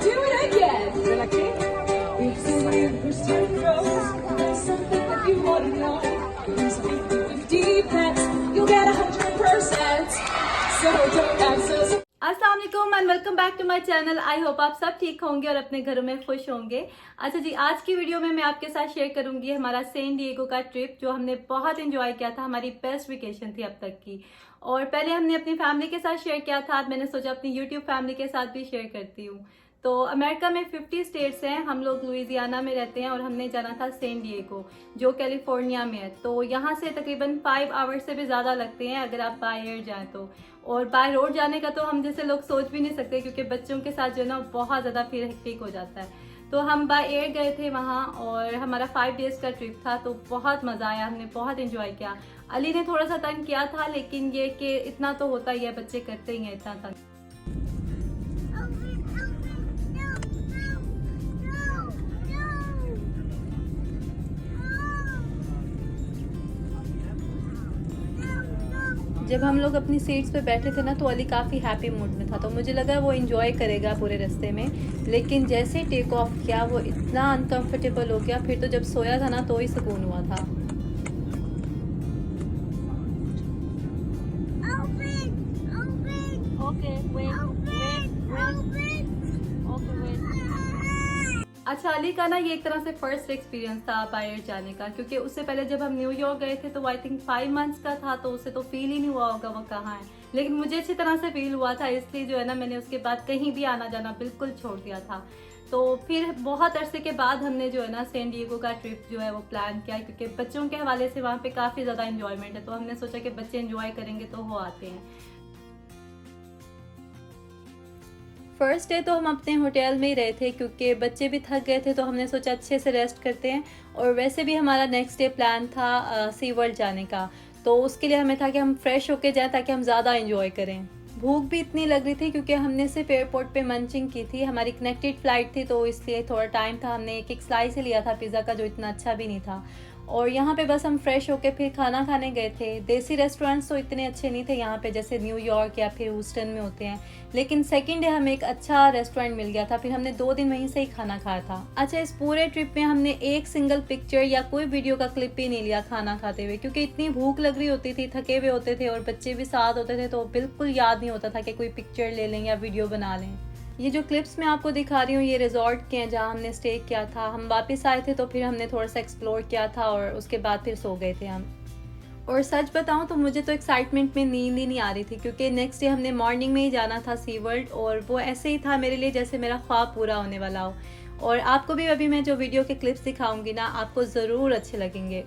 do it again. You're like me? It's a superstar rose. Something that you want to know. There's 50-50 you'll get 100%. So don't answer. अस्सलाम वालेकुम and welcome back to my channel. I hope आप सब ठीक होंगे और अपने घरों में खुश होंगे। अच्छा जी, आज की वीडियो में मैं आपके साथ शेयर करूंगी हमारा सैन डिएगो का ट्रिप, जो हमने बहुत एंजॉय किया था। हमारी बेस्ट वेकेशन थी अब तक की। और पहले हमने अपनी फैमिली के साथ शेयर किया था, मैंने सोचा अपनी यूट्यूब फैमिली के साथ भी शेयर करती हूँ। तो अमेरिका में 50 स्टेट्स हैं, हम लोग लुइजियाना में रहते हैं और हमने जाना था सैन डिएगो जो कैलिफोर्निया में है। तो यहाँ से तकरीबन 5 आवर्स से भी ज़्यादा लगते हैं अगर आप बाय एयर जाएँ तो। और बाय रोड जाने का तो हम जैसे लोग सोच भी नहीं सकते, क्योंकि बच्चों के साथ जो है ना बहुत ज़्यादा फिर हेक्टिक हो जाता है। तो हम बाय एयर गए थे वहाँ और हमारा 5 डेज़ का ट्रिप था। तो बहुत मज़ा आया, हमने बहुत एंजॉय किया। अली ने थोड़ा सा तंग किया था, लेकिन ये कि इतना तो होता ही है, बच्चे करते ही हैं इतना तंग। जब हम लोग अपनी सीट्स पे बैठे थे ना तो अली काफ़ी हैप्पी मूड में था, तो मुझे लगा वो एंजॉय करेगा पूरे रास्ते में। लेकिन जैसे ही टेक ऑफ किया वो इतना अनकंफर्टेबल हो गया, फिर तो जब सोया था ना तो ही सुकून हुआ था। अच्छा, अली का ना ये एक तरह से फर्स्ट एक्सपीरियंस था बाय एयर जाने का, क्योंकि उससे पहले जब हम न्यूयॉर्क गए थे तो आई थिंक 5 मंथ्स का था, तो उसे तो फील ही नहीं हुआ होगा वो कहाँ है। लेकिन मुझे अच्छी तरह से फील हुआ था, इसलिए जो है ना मैंने उसके बाद कहीं भी आना जाना बिल्कुल छोड़ दिया था। तो फिर बहुत अरसे के बाद हमने जो है ना सैन डिएगो का ट्रिप जो है वो प्लान किया, क्योंकि बच्चों के हवाले से वहाँ पे काफ़ी ज़्यादा इंजॉयमेंट है। तो हमने सोचा कि बच्चे इंजॉय करेंगे तो वो आते हैं। फर्स्ट डे तो हम अपने होटल में ही रहे थे, क्योंकि बच्चे भी थक गए थे, तो हमने सोचा अच्छे से रेस्ट करते हैं। और वैसे भी हमारा नेक्स्ट डे प्लान था सी वर्ल्ड जाने का, तो उसके लिए हमें था कि हम फ्रेश होके जाएं ताकि हम ज़्यादा इंजॉय करें। भूख भी इतनी लग रही थी क्योंकि हमने सिर्फ एयरपोर्ट पे मंचिंग की थी, हमारी कनेक्टेड फ़्लाइट थी, तो इसलिए थोड़ा टाइम था। हमने एक स्लाइस ही लिया था पिज़्ज़ा का, जो इतना अच्छा भी नहीं था। और यहाँ पे बस हम फ्रेश होके फिर खाना खाने गए थे। देसी रेस्टोरेंट्स तो इतने अच्छे नहीं थे यहाँ पे, जैसे न्यूयॉर्क या फिर ह्यूस्टन में होते हैं। लेकिन सेकंड डे हमें एक अच्छा रेस्टोरेंट मिल गया था, फिर हमने 2 दिन वहीं से ही खाना खाया था। अच्छा, इस पूरे ट्रिप में हमने एक सिंगल पिक्चर या कोई वीडियो का क्लिप भी नहीं लिया खाना खाते हुए, क्योंकि इतनी भूख लग रही होती थी, थके हुए होते थे और बच्चे भी साथ होते थे, तो बिल्कुल याद नहीं होता था कि कोई पिक्चर ले लें या वीडियो बना लें। ये जो क्लिप्स मैं आपको दिखा रही हूँ ये रिजॉर्ट के हैं जहाँ हमने स्टे किया था। हम वापस आए थे तो फिर हमने थोड़ा सा एक्सप्लोर किया था और उसके बाद फिर सो गए थे हम। और सच बताऊँ तो मुझे तो एक्साइटमेंट में नींद ही नहीं आ रही थी, क्योंकि नेक्स्ट डे हमने मॉर्निंग में ही जाना था सी वर्ल्ड, और वो ऐसे ही था मेरे लिए जैसे मेरा ख्वाब पूरा होने वाला हो। और आपको भी अभी मैं जो वीडियो के क्लिप्स दिखाऊंगी ना, आपको ज़रूर अच्छे लगेंगे।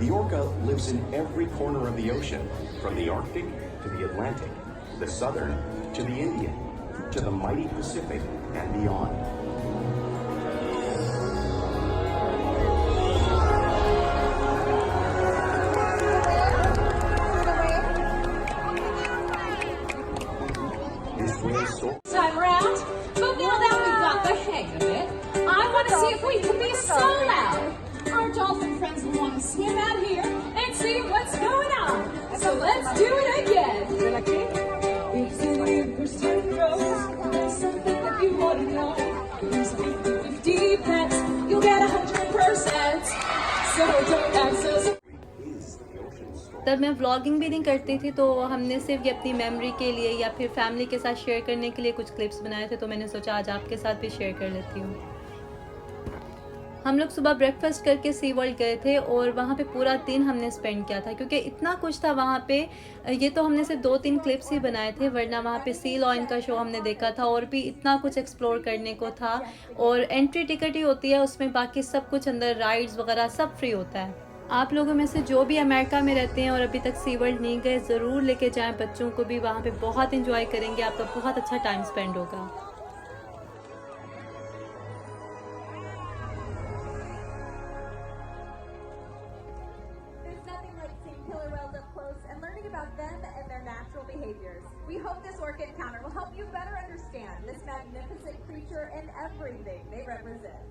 The orca lives in every corner of the ocean, from the Arctic to the Atlantic, the Southern to the Indian, to the mighty Pacific and beyond. This whale so Time around. But now that we've got the hang of it, I want to see if we can be so loud. Our dolphin friends will want to swim out here and see what's going on. So let's do it again. You're like me? It's a superstar rose. Something that you want to know. There's 50-50 bets you'll get 100%. So don't answer. तब मैं vlogging भी नहीं करती थी, तो हमने सिर्फ ये अपनी मेमोरी के लिए या फिर फैमिली के साथ शेयर करने के लिए कुछ क्लिप्स बनाए थे, तो मैंने सोचा आज आपके साथ भी शेयर कर लेती हूँ। हम लोग सुबह ब्रेकफास्ट करके सी वर्ल्ड गए थे और वहाँ पे पूरा दिन हमने स्पेंड किया था, क्योंकि इतना कुछ था वहाँ पे। ये तो हमने सिर्फ 2-3 क्लिप्स ही बनाए थे, वरना वहाँ पे सी लॉयन का शो हमने देखा था और भी इतना कुछ एक्सप्लोर करने को था। और एंट्री टिकट ही होती है उसमें, बाकी सब कुछ अंदर राइड्स वगैरह सब फ्री होता है। आप लोगों में से जो भी अमेरिका में रहते हैं और अभी तक सी वर्ल्ड नहीं गए, ज़रूर लेके जाएं बच्चों को भी, वहाँ पे बहुत इंजॉय करेंगे, आपका बहुत अच्छा टाइम स्पेंड होगा। There's nothing like seeing killer whales up close and learning about them and their natural behaviors. We hope this orca encounter will help you better understand this magnificent creature and everything they represent.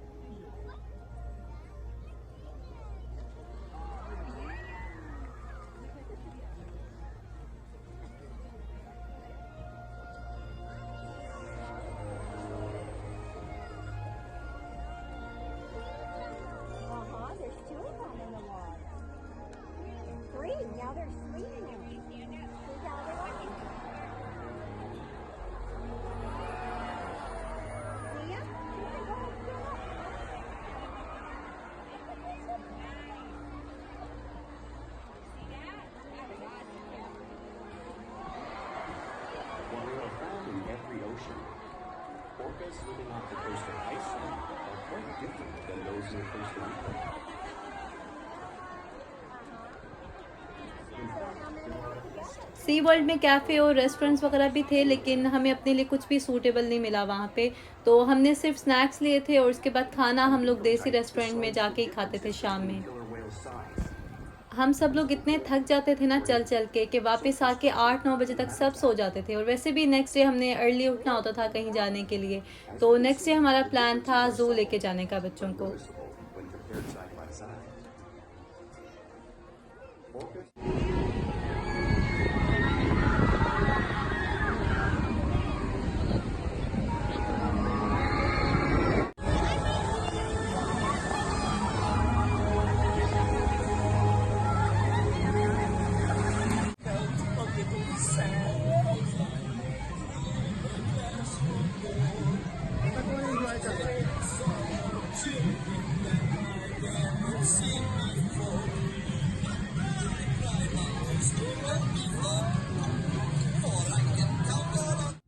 whales living off the coast of Iceland are quite different than those near Costa Rica. Sea World में cafe और restaurants वगैरह भी थे, लेकिन हमें अपने लिए कुछ भी सूटेबल नहीं मिला वहाँ पे। तो हमने सिर्फ स्नैक्स लिए थे और उसके बाद खाना हम लोग देसी रेस्टोरेंट में जाके ही खाते थे शाम में। हम सब लोग इतने थक जाते थे ना चल चल के कि वापस आके 8-9 बजे तक सब सो जाते थे। और वैसे भी नेक्स्ट डे हमने अर्ली उठना होता था कहीं जाने के लिए। तो नेक्स्ट डे हमारा प्लान था ज़ू लेके जाने का बच्चों को। When compared side by side.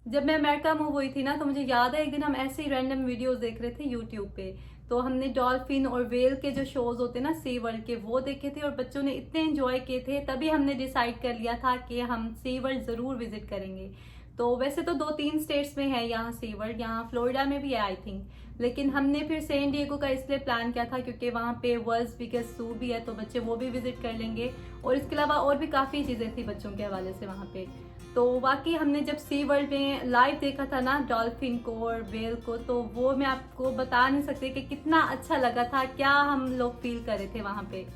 जब मैं अमेरिका मूव हुई थी ना, तो मुझे याद है एक दिन हम ऐसे ही रैंडम वीडियोस देख रहे थे यूट्यूब पे। तो हमने डॉल्फिन और वेल के जो शोज होते हैं ना सी वर्ल्ड के, वो देखे थे और बच्चों ने इतने एंजॉय किए थे। तभी हमने डिसाइड कर लिया था कि हम सी वर्ल्ड ज़रूर विजिट करेंगे। तो वैसे तो 2-3 स्टेट्स में है यहाँ सी वर्ल्ड, यहाँ फ्लोरिडा में भी है आई थिंक। लेकिन हमने फिर सैन डिएगो का इसलिए प्लान किया था क्योंकि वहाँ पे वर्ल्ड्स बिगेस्ट ज़ू भी है, तो बच्चे वो भी विजिट कर लेंगे। और इसके अलावा और भी काफ़ी चीज़ें थी बच्चों के हवाले से वहाँ पे। तो वाकई हमने जब सी वर्ल्ड में लाइव देखा था ना डॉल्फिन को और वेल को, तो वो मैं आपको बता नहीं सकती कि कितना अच्छा लगा था, क्या हम लोग फील कर रहे थे वहाँ पे।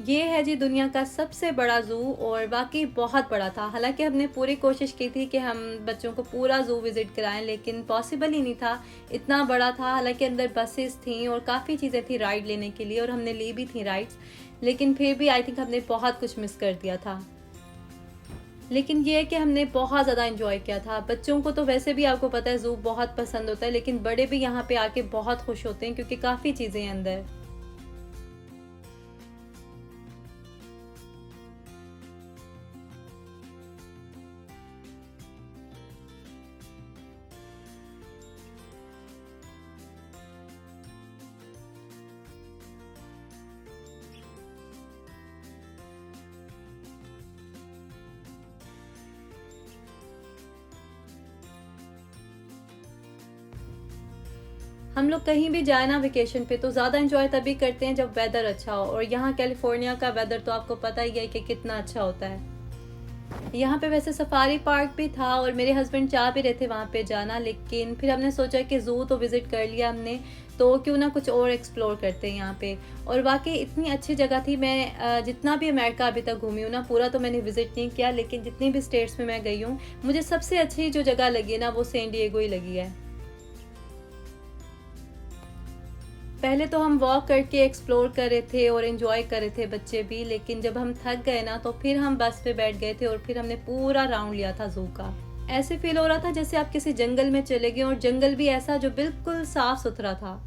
ये है जी दुनिया का सबसे बड़ा ज़ू और वाकई बहुत बड़ा था। हालांकि हमने पूरी कोशिश की थी कि हम बच्चों को पूरा ज़ू विज़िट कराएं, लेकिन पॉसिबल ही नहीं था, इतना बड़ा था। हालांकि अंदर बसेस थी और काफ़ी चीज़ें थी राइड लेने के लिए और हमने ली भी थी राइड्स, लेकिन फिर भी आई थिंक हमने बहुत कुछ मिस कर दिया था। लेकिन ये है कि हमने बहुत ज़्यादा एंजॉय किया था। बच्चों को तो वैसे भी आपको पता है ज़ू बहुत पसंद होता है, लेकिन बड़े भी यहाँ पे आके बहुत खुश होते हैं क्योंकि काफ़ी चीज़ें हैं अंदर। हम लोग कहीं भी जाए ना वेकेशन पे तो ज़्यादा एंजॉय तभी करते हैं जब वेदर अच्छा हो। और यहाँ कैलिफोर्निया का वेदर तो आपको पता ही है कि कितना अच्छा होता है। यहाँ पे वैसे सफारी पार्क भी था और मेरे हस्बैंड चाह भी रहे थे वहाँ पे जाना, लेकिन फिर हमने सोचा कि ज़ू तो विज़िट कर लिया हमने, तो क्यों ना कुछ और एक्सप्लोर करते हैं यहाँ पे। और वाकई इतनी अच्छी जगह थी। मैं जितना भी अमेरिका अभी तक घूमी हूँ ना, पूरा तो मैंने विज़िट नहीं किया, लेकिन जितनी भी स्टेट्स में मैं गई हूँ, मुझे सबसे अच्छी जो जगह लगी है ना वो सैन डिएगो ही लगी है। पहले तो हम वॉक करके एक्सप्लोर कर रहे थे और एंजॉय कर रहे थे बच्चे भी, लेकिन जब हम थक गए ना तो फिर हम बस पे बैठ गए थे और फिर हमने पूरा राउंड लिया था ज़ू का। ऐसे फील हो रहा था जैसे आप किसी जंगल में चले गए, और जंगल भी ऐसा जो बिल्कुल साफ सुथरा था।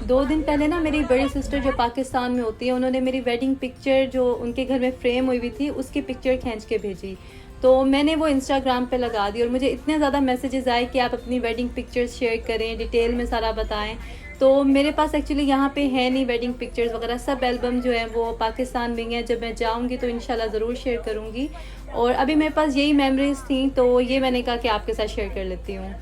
दो दिन पहले ना मेरी बड़ी सिस्टर जो पाकिस्तान में होती है, उन्होंने मेरी वेडिंग पिक्चर जो उनके घर में फ्रेम हुई थी उसकी पिक्चर खींच के भेजी। तो मैंने वो इंस्टाग्राम पे लगा दी और मुझे इतने ज़्यादा मैसेजेस आए कि आप अपनी वेडिंग पिक्चर्स शेयर करें, डिटेल में सारा बताएं। तो मेरे पास एक्चुअली यहाँ पे है नहीं वेडिंग पिक्चर्स वगैरह, सब एल्बम जो है वो पाकिस्तान में हैं। जब मैं जाऊँगी तो इंशाल्लाह ज़रूर शेयर करूँगी। और अभी मेरे पास यही मेमोरीज़ थी, तो ये मैंने कहा कि आपके साथ शेयर कर लेती हूँ।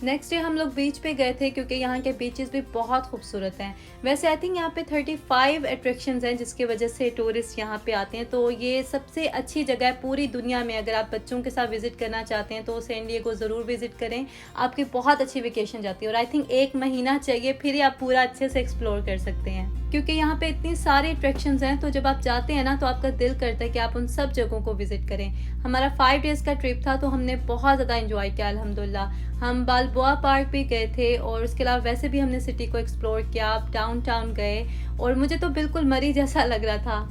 नेक्स्ट डे हम लोग बीच पे गए थे क्योंकि यहाँ के बीचेस भी बहुत खूबसूरत हैं। वैसे आई थिंक यहाँ पे 35 अट्रैक्शंस हैं जिसकी वजह से टूरिस्ट यहाँ पे आते हैं। तो ये सबसे अच्छी जगह है पूरी दुनिया में। अगर आप बच्चों के साथ विजिट करना चाहते हैं तो सैन डिएगो ज़रूर विजिट करें, आपकी बहुत अच्छी वेकेशन जाती है। और आई थिंक 1 महीना चाहिए फिर ही आप पूरा अच्छे से एक्सप्लोर कर सकते हैं, क्योंकि यहाँ पे इतनी सारी अट्रैक्शंस हैं। तो जब आप जाते हैं ना तो आपका दिल करता है कि आप उन सब जगहों को विजिट करें। हमारा 5 डेज़ का ट्रिप था तो हमने बहुत ज़्यादा एंजॉय किया अल्हम्दुलिल्लाह। हम बालबोआ पार्क भी गए थे और उसके अलावा वैसे भी हमने सिटी को एक्सप्लोर किया, डाउनटाउन गए और मुझे तो बिल्कुल मरी जैसा लग रहा था।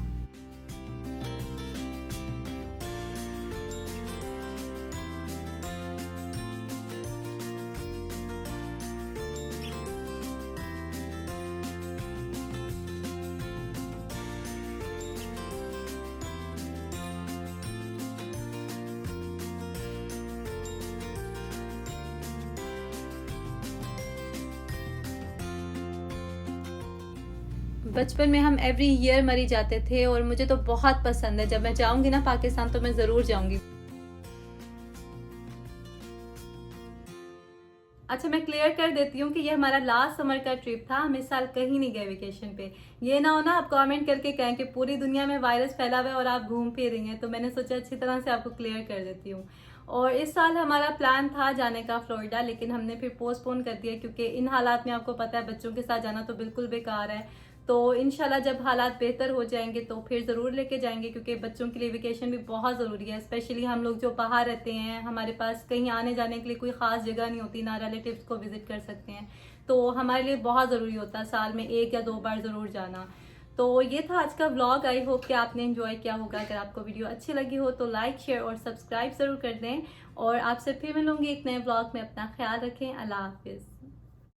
बचपन में हम एवरी ईयर मरी जाते थे और मुझे तो बहुत पसंद है। जब मैं जाऊंगी ना पाकिस्तान तो मैं ज़रूर जाऊंगी। अच्छा, मैं क्लियर कर देती हूँ कि ये हमारा लास्ट समर का ट्रिप था। हम इस साल कहीं नहीं गए वेकेशन पे। ये ना हो ना आप कमेंट करके कहें कि पूरी दुनिया में वायरस फैला हुआ है और आप घूम फिर रही हैं, तो मैंने सोचा अच्छी तरह से आपको क्लियर कर देती हूँ। और इस साल हमारा प्लान था जाने का फ्लोरिडा, लेकिन हमने फिर पोस्टपोन कर दिया क्योंकि इन हालात में आपको पता है बच्चों के साथ जाना तो बिल्कुल बेकार है। तो इंशाल्लाह जब हालात बेहतर हो जाएंगे तो फिर ज़रूर लेके जाएंगे, क्योंकि बच्चों के लिए वेकेशन भी बहुत ज़रूरी है। स्पेशली हम लोग जो बाहर रहते हैं, हमारे पास कहीं आने जाने के लिए कोई ख़ास जगह नहीं होती, ना रिलेटिव्स को विज़िट कर सकते हैं। तो हमारे लिए बहुत ज़रूरी होता है साल में 1 या 2 बार ज़रूर जाना। तो ये था आज का व्लॉग। आई होप कि आपने एंजॉय किया होगा। अगर आपको वीडियो अच्छी लगी हो तो लाइक, शेयर और सब्सक्राइब ज़रूर कर दें। और आपसे फिर मिलूंगी एक नए व्लॉग में। अपना ख्याल रखें। अल्लाह हाफिज़।